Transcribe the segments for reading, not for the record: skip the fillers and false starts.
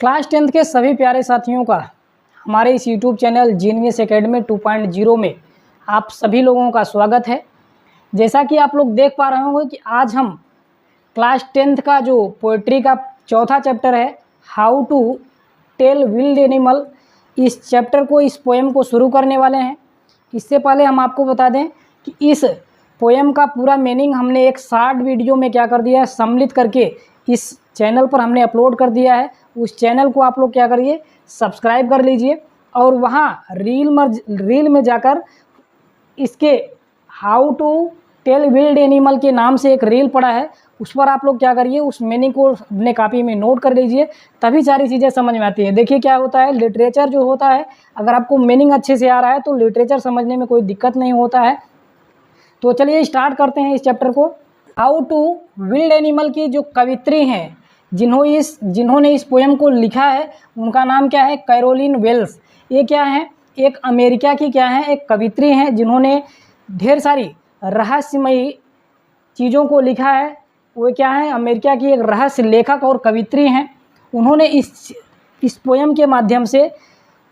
Class 10th के सभी प्यारे साथियों का हमारे इस यूट्यूब चैनल जीनियस एकेडमी 2.0 में आप सभी लोगों का स्वागत है। जैसा कि आप लोग देख पा रहे होंगे कि आज हम क्लास 10th का जो पोएट्री का चौथा चैप्टर है how to tell wild animal, इस चैप्टर को, इस पोएम को शुरू करने वाले हैं। इससे पहले हम आपको बता दें कि इस पोएम का पूरा मीनिंग हमने एक शॉर्ट वीडियो में क्या कर दिया है, सम्मिलित करके इस चैनल पर हमने अपलोड कर दिया है। उस चैनल को आप लोग क्या करिए, सब्सक्राइब कर लीजिए और वहाँ रील में जाकर इसके how to tell wild animal के नाम से एक रील पड़ा है, उस पर आप लोग क्या करिए, उस मीनिंग को अपने कॉपी में नोट कर लीजिए, तभी सारी चीज़ें समझ में आती हैं। देखिए क्या होता है, लिटरेचर जो होता है, अगर आपको मीनिंग अच्छे से आ रहा है तो लिटरेचर समझने में कोई दिक्कत नहीं होता है। तो चलिए स्टार्ट करते हैं इस चैप्टर को। हाउ टू विल्ड एनिमल की जो कवित्री हैं, जिन्होंने इस पोएम को लिखा है, उनका नाम क्या है, कैरोलिन वेल्स। ये क्या है, एक अमेरिका की क्या है, एक कवित्री हैं, जिन्होंने ढेर सारी रहस्यमयी चीज़ों को लिखा है। वो क्या है, अमेरिका की एक रहस्य लेखक और कवित्री हैं। उन्होंने इस पोएम के माध्यम से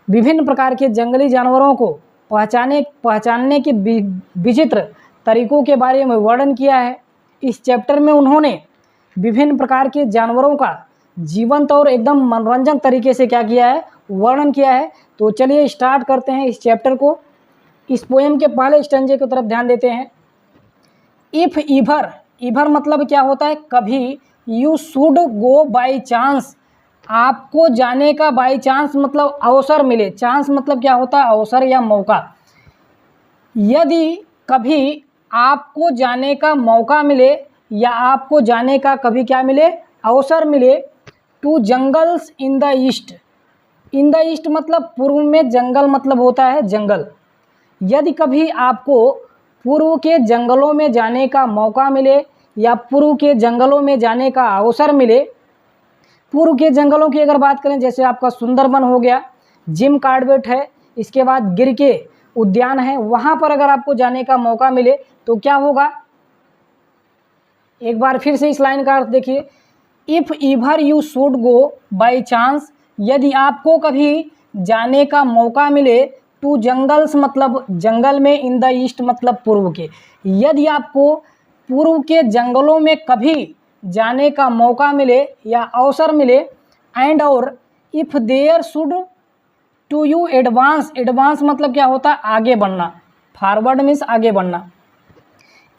विभिन्न प्रकार के जंगली जानवरों को पहचानने के विचित्र तरीकों के बारे में वर्णन किया है। इस चैप्टर में उन्होंने विभिन्न प्रकार के जानवरों का जीवंत और एकदम मनोरंजक तरीके से क्या किया है, वर्णन किया है। तो चलिए स्टार्ट करते हैं इस चैप्टर को। इस पोएम के पहले स्टेंजे की तरफ ध्यान देते हैं। इफ़ ईवर मतलब क्या होता है, कभी। You should go by chance, आपको जाने का बाई चांस मतलब अवसर मिले। चांस मतलब क्या होता है, अवसर या मौका। यदि कभी आपको जाने का मौका मिले या आपको जाने का कभी क्या मिले, अवसर मिले। To jungles in the east, in the east मतलब पूर्व में, जंगल मतलब होता है जंगल। यदि कभी आपको पूर्व के जंगलों में जाने का मौका मिले या पूर्व के जंगलों में जाने का अवसर मिले। पूर्व के जंगलों की अगर बात करें, जैसे आपका सुंदरबन हो गया, जिम कॉर्बेट है, इसके बाद गिर के उद्यान है, वहाँ पर अगर आपको जाने का मौका मिले तो क्या होगा। एक बार फिर से इस लाइन का अर्थ देखिए। If ईवर you should go by chance, यदि आपको कभी जाने का मौका मिले। टू जंगल्स मतलब जंगल में, इन द ईस्ट मतलब पूर्व के। यदि आपको पूर्व के जंगलों में कभी जाने का मौका मिले या अवसर मिले। एंड और if there should to you advance, advance मतलब क्या होता है, आगे बढ़ना। फॉरवर्ड मीन्स आगे बढ़ना।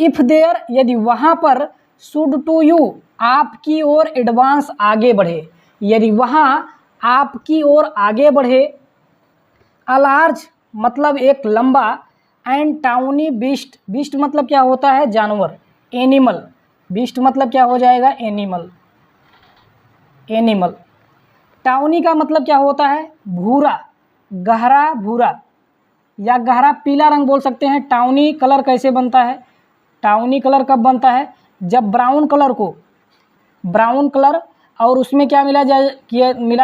इफ़ देयर यदि वहाँ पर, शुड टू यू आपकी ओर, एडवांस आगे बढ़े, यदि वहाँ आपकी ओर आगे बढ़े। अलार्ज मतलब एक लंबा। एंड टाउनी बीस्ट, बीस्ट मतलब क्या होता है, जानवर। एनिमल, बीस्ट मतलब क्या हो जाएगा, एनिमल। एनिमल। टाउनी का मतलब क्या होता है, भूरा, गहरा भूरा या गहरा पीला रंग बोल सकते हैं। टाउनी कलर कैसे बनता है, टाउनी कलर कब बनता है, जब ब्राउन कलर को, ब्राउन कलर और उसमें क्या मिला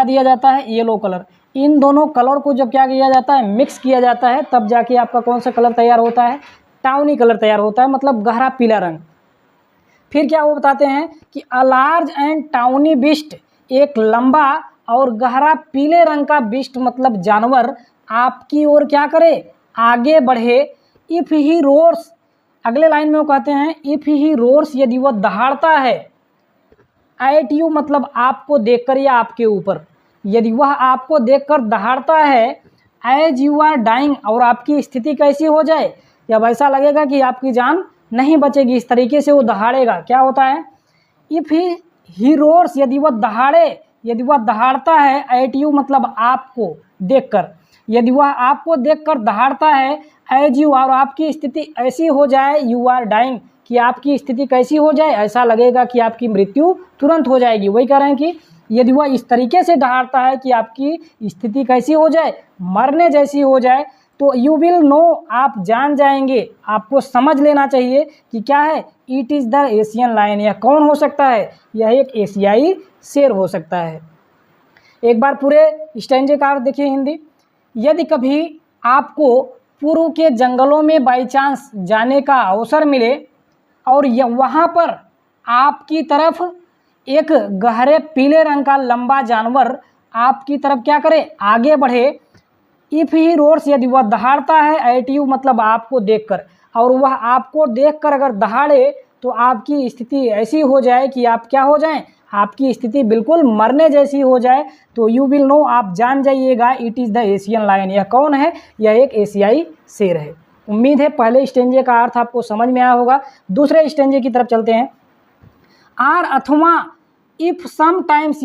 दिया जाता है, येलो कलर। इन दोनों कलर को जब क्या किया जाता है, मिक्स किया जाता है, तब जाके आपका कौन सा कलर तैयार होता है, टाउनी कलर तैयार होता है, मतलब गहरा पीला रंग। फिर क्या वो बताते हैं कि a large and tawny beast, एक लंबा और गहरा पीले रंग का बिस्ट मतलब जानवर आपकी ओर क्या करे, आगे बढ़े। इफ़ ही रोर्स, अगले लाइन में वो कहते हैं, इफ़ ही रोर्स यदि वह दहाड़ता है। एट यू मतलब आपको देखकर या आपके ऊपर, यदि वह आपको देखकर दहाड़ता है। एज यू आर डाइंग, और आपकी स्थिति कैसी हो जाए, जब ऐसा लगेगा कि आपकी जान नहीं बचेगी, इस तरीके से वो दहाड़ेगा। क्या होता है, इफ़ ही रोर्स यदि वह दहाड़े, यदि वह दहाड़ता है। एट यू मतलब आपको देखकर, यदि वह आपको देखकर दहाड़ता है। एज यू, और आपकी स्थिति ऐसी हो जाए, यू आर डाइंग कि आपकी स्थिति कैसी हो जाए, ऐसा लगेगा कि आपकी मृत्यु तुरंत हो जाएगी। वही कह रहे हैं कि यदि वह इस तरीके से दहाड़ता है कि आपकी स्थिति कैसी हो जाए, मरने जैसी हो जाए, तो यू विल नो, आप जान जाएंगे, आपको समझ लेना चाहिए कि क्या है, it is the Asian lion. यह कौन हो सकता है, यह एक एशियाई शेर हो सकता है। एक बार पूरे स्टैंजे का अर्थ देखिए हिंदी। यदि कभी आपको पूर्व के जंगलों में बाई चांस जाने का अवसर मिले और वहाँ पर आपकी तरफ एक गहरे पीले रंग का लंबा जानवर आपकी तरफ क्या करे, आगे बढ़े। इफ़ ही रोर्स, यदि वह दहाड़ता है, एट यू मतलब आपको देखकर, और वह आपको देखकर अगर दहाड़े तो आपकी स्थिति ऐसी हो जाए कि आप क्या हो जाएं, आपकी स्थिति बिल्कुल मरने जैसी हो जाए, तो यू विल नो, आप जान जाइएगा, it is the Asian lion. यह कौन है, यह एक एशियाई शेर है। उम्मीद है पहले स्टेंजे का अर्थ आपको समझ में आया होगा। दूसरे स्टेंजे की तरफ चलते हैं। आर अथवा इफ़ समटाइम्स,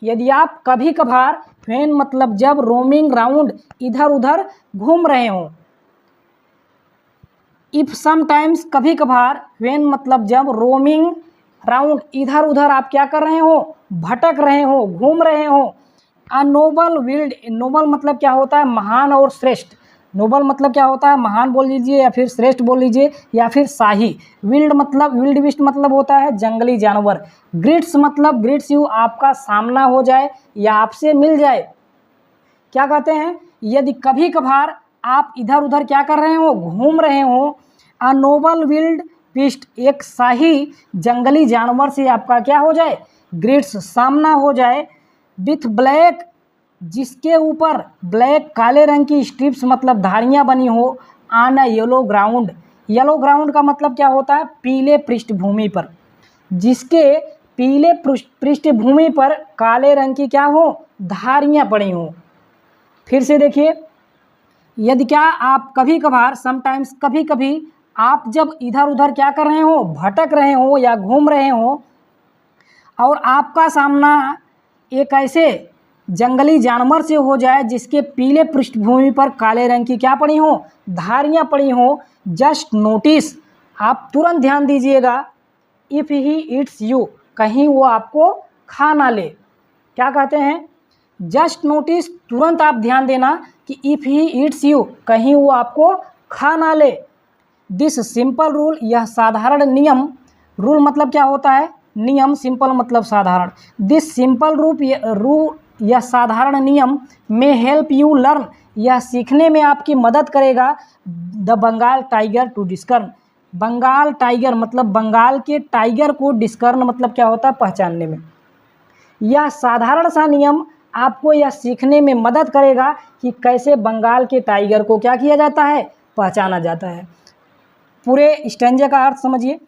यदि आप कभी कभार, व्हेन मतलब जब, रोमिंग राउंड इधर उधर घूम रहे हों। इफ़ समटाइम्स कभी कभार, व्हेन मतलब जब, रोमिंग राउंड इधर उधर आप क्या कर रहे हो, भटक रहे हो, घूम रहे हो। अ नोबल विल्ड, नोबल मतलब क्या होता है, महान और श्रेष्ठ। नोबल मतलब क्या होता है, महान बोल लीजिए या फिर श्रेष्ठ बोल लीजिए या फिर शाही। विल्ड मतलब, विल्ड बिस्ट मतलब होता है जंगली जानवर। ग्रिट्स मतलब, ग्रिट्स यू आपका सामना हो जाए या आपसे मिल जाए। क्या कहते हैं, यदि कभी कभार आप इधर उधर क्या कर रहे हो, घूम रहे हो। अ नोबल विल्ड बिस्ट, एक शाही जंगली जानवर से आपका क्या हो जाए, ग्रिट्स सामना हो जाए। विथ ब्लैक, जिसके ऊपर ब्लैक काले रंग की स्ट्रिप्स मतलब धारियां बनी हो। On a yellow ground, yellow ground का मतलब क्या होता है, पीले पृष्ठभूमि पर, जिसके पीले पृष्ठभूमि पर काले रंग की क्या हो, धारियां पड़ी हो। फिर से देखिए, यदि क्या आप कभी कभार, समटाइम्स कभी कभी, आप जब इधर उधर क्या कर रहे हो, भटक रहे हो या घूम रहे हो, और आपका सामना एक ऐसे जंगली जानवर से हो जाए जिसके पीले पृष्ठभूमि पर काले रंग की क्या पड़ी हो, धारियां पड़ी हो। जस्ट नोटिस, आप तुरंत ध्यान दीजिएगा। इफ़ ही ईट्स यू, कहीं वो आपको खा ना ले। क्या कहते हैं, जस्ट नोटिस, तुरंत आप ध्यान देना कि इफ़ ही ईट्स यू, कहीं वो आपको खा ना ले। दिस सिंपल रूल, यह साधारण नियम, रूल मतलब क्या होता है, नियम, सिंपल मतलब साधारण। दिस सिंपल रूल, यह साधारण नियम, में हेल्प यू लर्न, यह सीखने में आपकी मदद करेगा। The Bengal tiger to discern, Bengal tiger मतलब बंगाल के टाइगर को, डिस्कर्न मतलब क्या होता है, पहचानने में। यह साधारण सा नियम आपको यह सीखने में मदद करेगा कि कैसे बंगाल के टाइगर को क्या किया जाता है, पहचाना जाता है। पूरे स्टेंजे का अर्थ समझिए।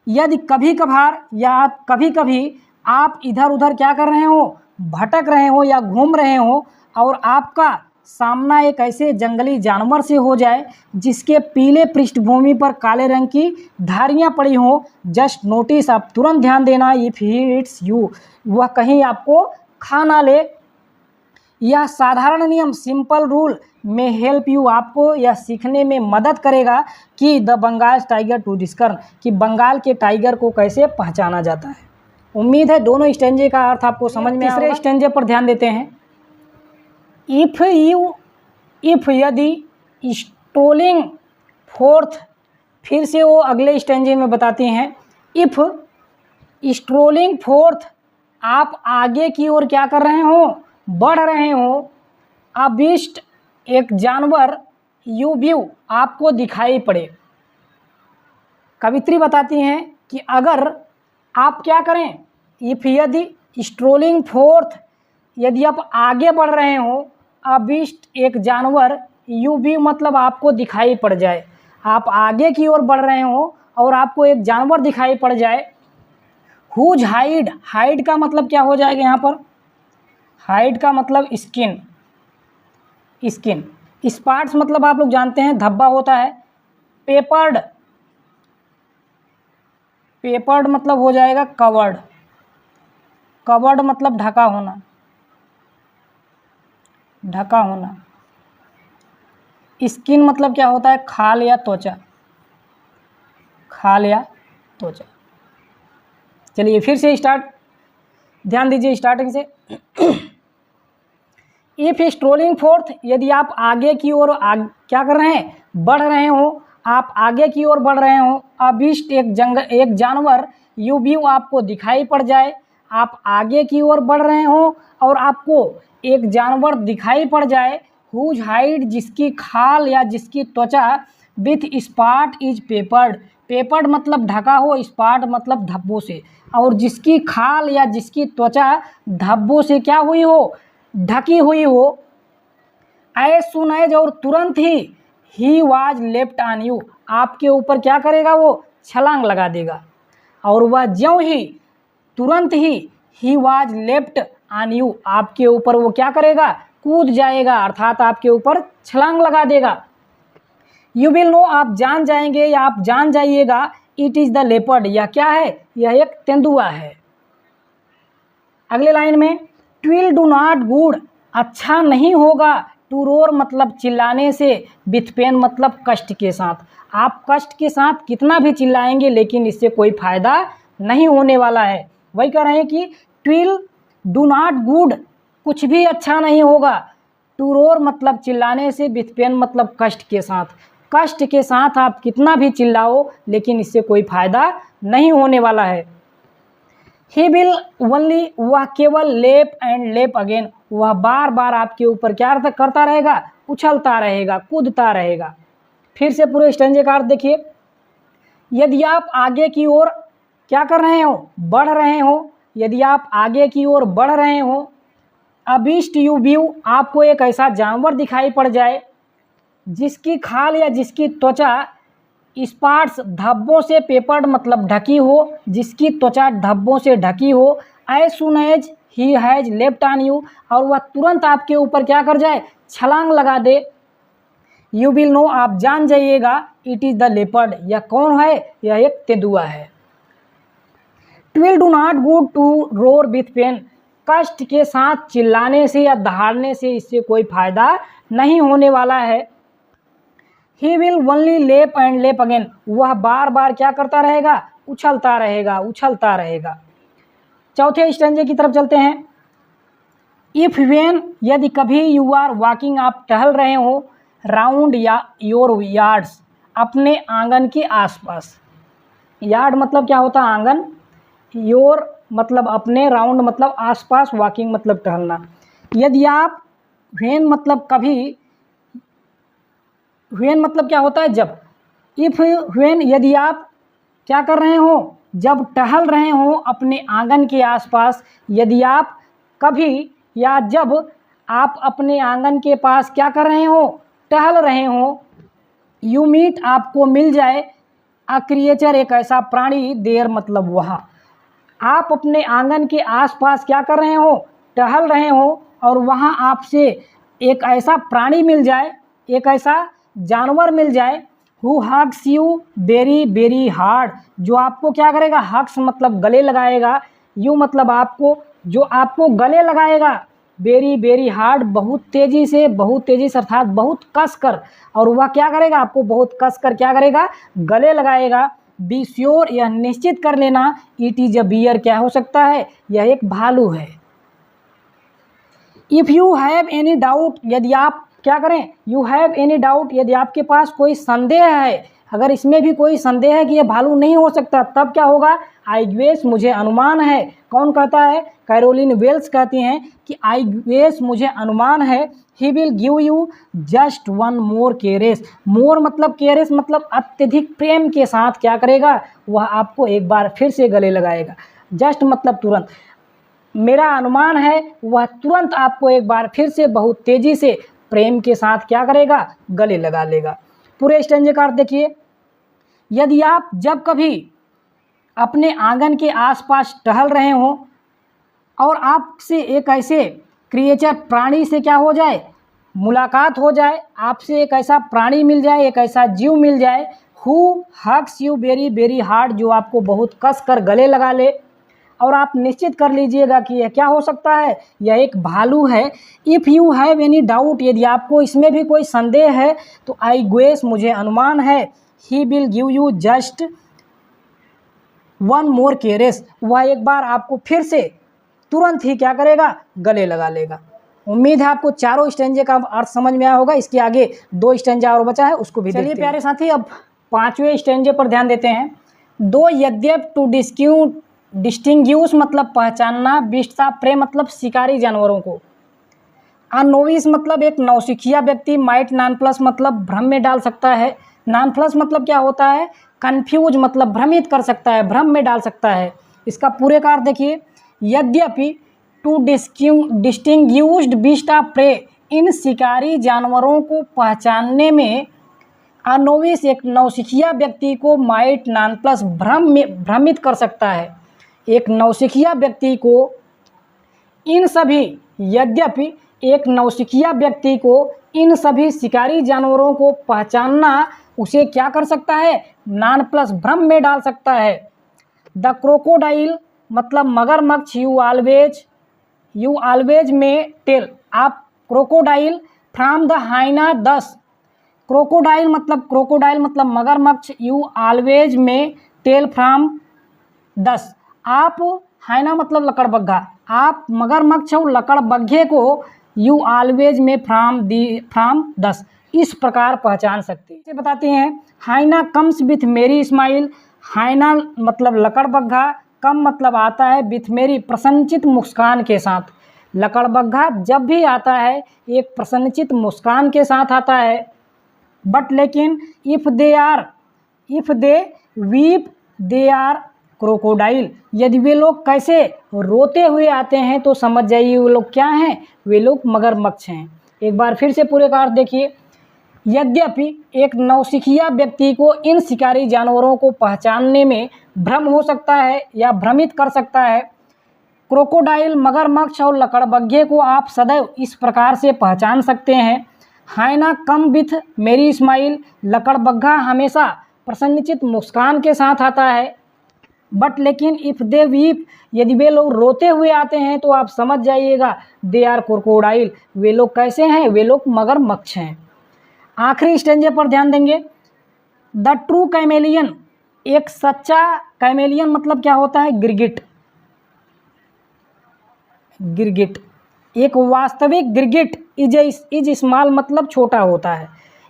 यदि कभी कभार या कभी कभी आप इधर उधर क्या कर रहे हो, भटक रहे हो या घूम रहे हो, और आपका सामना एक ऐसे जंगली जानवर से हो जाए जिसके पीले पृष्ठभूमि पर काले रंग की धारियां पड़ी हो। जस्ट नोटिस, आप तुरंत ध्यान देना। इफ़ ही इट्स यू, वह कहीं आपको खा ना ले। यह साधारण नियम, सिंपल रूल, में हेल्प यू, आपको यह सीखने में मदद करेगा कि द बंगाल टाइगर टू डिस्कर्न, कि बंगाल के टाइगर को कैसे पहचाना जाता है। उम्मीद है दोनों स्टेंजे का अर्थ आपको समझ में आया होगा। तीसरे स्टेंजे पर ध्यान देते हैं। इफ़ यदि, स्ट्रोलिंग फोर्थ, फिर से वो अगले स्टेंजे में बताती हैं। इफ़ स्ट्रोलिंग फोर्थ, आप आगे की ओर क्या कर रहे हो, बढ़ रहे हो। अ बीस्ट, एक जानवर, यू व्यू, आपको दिखाई पड़े। कवित्री बताती हैं कि अगर आप क्या करें, इफ़ यदि, स्ट्रोलिंग फोर्थ, यदि आप आगे बढ़ रहे हो। अ बीस्ट, एक जानवर, यू व्यू मतलब आपको दिखाई पड़ जाए। आप आगे की ओर बढ़ रहे हो और आपको एक जानवर दिखाई पड़ जाए। हुज हाइड, हाइड का मतलब क्या हो जाएगा यहाँ पर, हाइड का मतलब स्किन, स्किन। स्पार्ट्स मतलब आप लोग जानते हैं धब्बा होता है। पेपर्ड, पेपर्ड मतलब हो जाएगा कवर्ड, कवर्ड मतलब ढका होना, ढका होना। स्किन मतलब क्या होता है, खाल या त्वचा, खाल या त्वचा। चलिए फिर से स्टार्ट, ध्यान दीजिए स्टार्टिंग से। इफ स्ट्रोलिंग फोर्थ, यदि आप आगे की ओर क्या कर रहे हैं, बढ़ रहे हो, आप आगे की ओर बढ़ रहे हो। अबिस्ट, एक जानवर, यू व्यू, आपको दिखाई पड़ जाए। आप आगे की ओर बढ़ रहे हो और आपको एक जानवर दिखाई पड़ जाए। हुज हाइड, जिसकी खाल या जिसकी त्वचा, with spot is peppered, peppered मतलब ढका हो, स्पॉट मतलब धब्बों से, और जिसकी खाल या जिसकी त्वचा धब्बों से क्या हुई हो, ढकी हुई हो। एज सुन एज और तुरंत he was left on you, आपके ऊपर क्या करेगा, वो छलांग लगा देगा। और वह ज्यों ही तुरंत he was left on you, आपके ऊपर वो क्या करेगा, कूद जाएगा, अर्थात आपके ऊपर छलांग लगा देगा। यू विल नो, आप जान जाएंगे या आप जान जाइएगा, इट इज़ द लेपर्ड, यह क्या है, यह एक तेंदुआ है। अगले लाइन में, ट्विल डू नॉट गुड, अच्छा नहीं होगा, टू रोर मतलब चिल्लाने से, विथ पेन मतलब कष्ट के साथ। आप कष्ट के साथ कितना भी चिल्लाएंगे लेकिन इससे कोई फ़ायदा नहीं होने वाला है। वही कह रहे हैं कि ट्विल डू नॉट गुड, कुछ भी अच्छा नहीं होगा, टू रोर मतलब चिल्लाने से, विथ पेन मतलब कष्ट के साथ। कष्ट के साथ आप कितना भी चिल्लाओ लेकिन इससे कोई फ़ायदा नहीं होने वाला है। ही विल ओनली, वह केवल लेप एंड लेप अगेन, वह बार बार आपके ऊपर क्या करता रहेगा, उछलता रहेगा, कूदता रहेगा। फिर से पूरे स्टेंजे का अर्थ देखिए, यदि आप आगे की ओर क्या कर रहे हो, बढ़ रहे हो, यदि आप आगे की ओर बढ़ रहे हो, अ बीस्ट यू व्यू, आपको एक ऐसा जानवर दिखाई पड़ जाए जिसकी खाल या जिसकी त्वचा स्पॉट्स धब्बों से, पेपर्ड मतलब ढकी हो, जिसकी त्वचा धब्बों से ढकी हो, as soon as he has left on you, और वह तुरंत आपके ऊपर क्या कर जाए, छलांग लगा दे। यू विल नो, आप जान जाइएगा, इट इज़ द लेपर्ड, यह कौन है, यह एक तेंदुआ है। Twill do not good to roar with pain, कष्ट के साथ चिल्लाने से या दहाड़ने से इससे कोई फ़ायदा नहीं होने वाला है। ही विल ओनली लेप एंड लेप अगेन, वह बार बार क्या करता रहेगा, उछलता रहेगा, उछलता रहेगा। चौथे स्टेंजे की तरफ चलते हैं। इफ़ वेन, यदि कभी, यू आर वॉकिंग, आप टहल रहे हो, राउंड या योर यार्ड्स, अपने आंगन के आसपास। यार्ड मतलब क्या होता है, आंगन, योर मतलब अपने, राउंड मतलब आसपास, वॉकिंग मतलब टहलना। यदि आप, वेन मतलब कभी, वेन मतलब क्या होता है, जब। इफ़ वेन, यदि आप क्या कर रहे हो, जब टहल रहे हो अपने आंगन के आसपास, यदि आप कभी या जब आप अपने आंगन के पास क्या कर रहे हो, टहल रहे हो, यू मीट आपको मिल जाए, अ क्रिएचर एक ऐसा प्राणी, देर मतलब वहाँ। आप अपने आंगन के आसपास क्या कर रहे हो, टहल रहे हो, और वहाँ आपसे एक ऐसा प्राणी मिल जाए, एक ऐसा जानवर मिल जाए, who hugs you very very hard, जो आपको क्या करेगा, हग्स मतलब गले लगाएगा, यू मतलब आपको, जो आपको गले लगाएगा, वेरी वेरी हार्ड बहुत तेज़ी से, बहुत तेज़ी से अर्थात बहुत कस कर, और वह क्या करेगा, आपको बहुत कस कर क्या करेगा, गले लगाएगा। बी श्योर, यह निश्चित कर लेना, इट इज़ अ बियर, क्या हो सकता है, यह एक भालू है। If you have any doubt, यदि आप क्या करें, यू हैव एनी डाउट, यदि आपके पास कोई संदेह है, अगर इसमें भी कोई संदेह है कि यह भालू नहीं हो सकता, तब क्या होगा, आई गेस, मुझे अनुमान है। कौन कहता है, कैरोलिन वेल्स कहती हैं कि आई गेस, मुझे अनुमान है, he will give you just one more caress, more मतलब केरेस मतलब अत्यधिक प्रेम के साथ क्या करेगा, वह आपको एक बार फिर से गले लगाएगा। जस्ट मतलब तुरंत, मेरा अनुमान है वह तुरंत आपको एक बार फिर से बहुत तेज़ी से प्रेम के साथ क्या करेगा, गले लगा लेगा। पूरे स्टेंजे का अर्थ देखिए, यदि आप जब कभी अपने आंगन के आसपास टहल रहे हो और आपसे एक ऐसे क्रिएचर प्राणी से क्या हो जाए, मुलाकात हो जाए, आपसे एक ऐसा प्राणी मिल जाए, एक ऐसा जीव मिल जाए, who hugs you very very hard, जो आपको बहुत कस कर गले लगा ले, और आप निश्चित कर लीजिएगा कि यह क्या हो सकता है, यह एक भालू है। If you have any doubt, यदि आपको इसमें भी कोई संदेह है, तो आई गेस, मुझे अनुमान है, he will give you just one more caress, वह एक बार आपको फिर से तुरंत ही क्या करेगा, गले लगा लेगा। उम्मीद है आपको चारों स्टेंजे का अर्थ समझ में आया होगा। इसके आगे 2 स्टेंजा और बचा है, उसको भी चलिए प्यारे साथी, अब 5वें स्टेंजे पर ध्यान देते हैं। दो यद्यप, टू डिस्टिंग्यूश मतलब पहचानना, बिस्टा प्रे मतलब शिकारी जानवरों को, अनोविस मतलब एक नौसिखिया व्यक्ति, माइट नॉन प्लस मतलब भ्रम में डाल सकता है। नॉन प्लस मतलब क्या होता है, कन्फ्यूज मतलब भ्रमित कर सकता है, भ्रम में डाल सकता है। इसका पूरे का अर्थ देखिए, यद्यपि to distinguished beast of prey, इन शिकारी जानवरों को पहचानने में अनोविस एक नौसिखिया व्यक्ति को माइट नॉन प्लस भ्रमित कर सकता है। एक नौसिखिया व्यक्ति को यद्यपि एक नौसिखिया व्यक्ति को इन सभी शिकारी जानवरों को पहचानना उसे क्या कर सकता है, नॉन प्लस भ्रम में डाल सकता है। द क्रोकोडाइल मतलब मगरमच्छ, यू ऑलवेज में टेल, आप क्रोकोडाइल फ्रॉम द हाइना 10, क्रोकोडाइल मतलब मगरमच्छ, यू ऑलवेज में टेल फ्रॉम 10, आप हाइना मतलब लकड़बग्घा, आप मगरमच्छ और लकड़बग्घे को यू ऑलवेज में फ्रॉम 10 इस प्रकार पहचान सकते हैं। बताते हैं, हाइना कम्स विथ मेरी स्माइल, हाइना मतलब लकड़बग्घा, कम मतलब आता है, विथ मेरी प्रसन्नचित मुस्कान के साथ। लकड़बग्घा जब भी आता है एक प्रसन्नचित मुस्कान के साथ आता है। बट लेकिन if they weep they are crocodile, यदि वे लोग कैसे रोते हुए आते हैं तो समझ जाइए वो लोग क्या हैं, वे लोग मगरमच्छ हैं। एक बार फिर से पूरे का अर्थ देखिए, यद्यपि एक नौसिखिया व्यक्ति को इन शिकारी जानवरों को पहचानने में भ्रम हो सकता है या भ्रमित कर सकता है, क्रोकोडाइल, मगरमच्छ और लकड़बग्घे को आप सदैव इस प्रकार से पहचान सकते हैं। हाइना कम विथ मेरी स्माइल, लकड़बग्घा हमेशा प्रसन्नचित मुस्कान के साथ आता है। बट लेकिन इफ़ दे वीप, यदि वे लोग रोते हुए आते हैं तो आप समझ जाइएगा दे आर क्रोकोडाइल, वे लोग कैसे हैं, वे लोग मगरमच्छ हैं। आखिरी स्टेंजे पर ध्यान देंगे, द ट्रू कैमेलियन, एक सच्चा कैमेलियन मतलब क्या होता है, गिरगिट, एक वास्तविक गिरगिट इज स्मॉल मतलब छोटा होता है।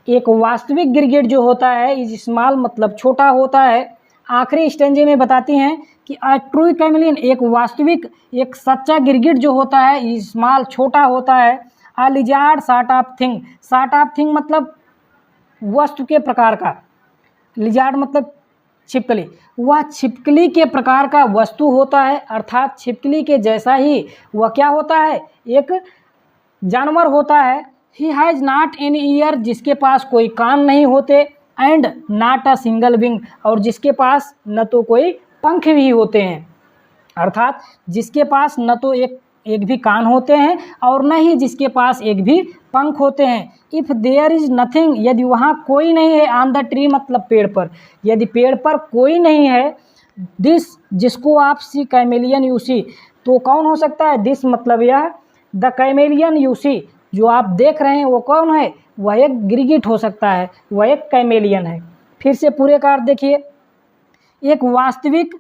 एक वास्तविक गिरगिट जो होता है इज स्मॉल मतलब छोटा होता है। आखिरी स्टेंजे में बताती हैं कि अ ट्रू कैमेलियन, एक वास्तविक एक सच्चा गिरगिट जो होता है इज स्मॉल छोटा होता है। अ लिजार्ड सॉर्ट ऑफ थिंग मतलब वस्तु के प्रकार का, लिजार्ड मतलब छिपकली, वह छिपकली के प्रकार का वस्तु होता है, अर्थात छिपकली के जैसा ही वह क्या होता है, एक जानवर होता है। He has not any year, जिसके पास कोई कान नहीं होते, and not a single wing, और जिसके पास न तो कोई पंख भी होते हैं, अर्थात जिसके पास न तो एक भी कान होते हैं और न ही जिसके पास एक भी पंख होते हैं। इफ़ देयर इज़ नथिंग, यदि वहाँ कोई नहीं है, ऑन द ट्री मतलब पेड़ पर, यदि पेड़ पर कोई नहीं है, दिस जिसको आप सी कैमेलियन यू सी, तो कौन हो सकता है, दिस मतलब यह, द कैमेलियन यू सी जो आप देख रहे हैं वो कौन है, वह एक गिरगिट हो सकता है, वह एक कैमेलियन है। फिर से पूरे का अर्थ देखिए, एक वास्तविक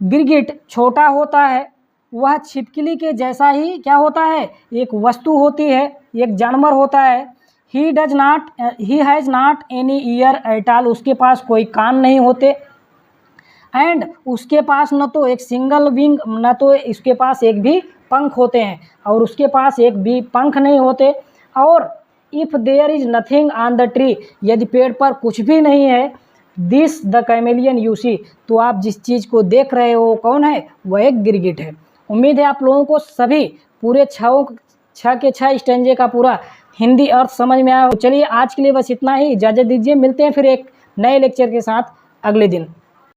गिरगिट छोटा होता है, वह छिपकली के जैसा ही क्या होता है, एक वस्तु होती है, एक जानवर होता है। He has not any year at all, उसके पास कोई कान नहीं होते, एंड उसके पास न तो एक सिंगल विंग, न तो इसके पास एक भी पंख होते हैं, और उसके पास एक भी पंख नहीं होते। और if there is nothing on the tree, यदि पेड़ पर कुछ भी नहीं है, this the chameleon you see, तो आप जिस चीज़ को देख रहे हो कौन है, वह एक गिरगिट है। उम्मीद है आप लोगों को सभी पूरे 6 स्टेंजे का पूरा हिंदी अर्थ समझ में आया हो। चलिए आज के लिए बस इतना ही, इजाज़त दीजिए, मिलते हैं फिर एक नए लेक्चर के साथ अगले दिन।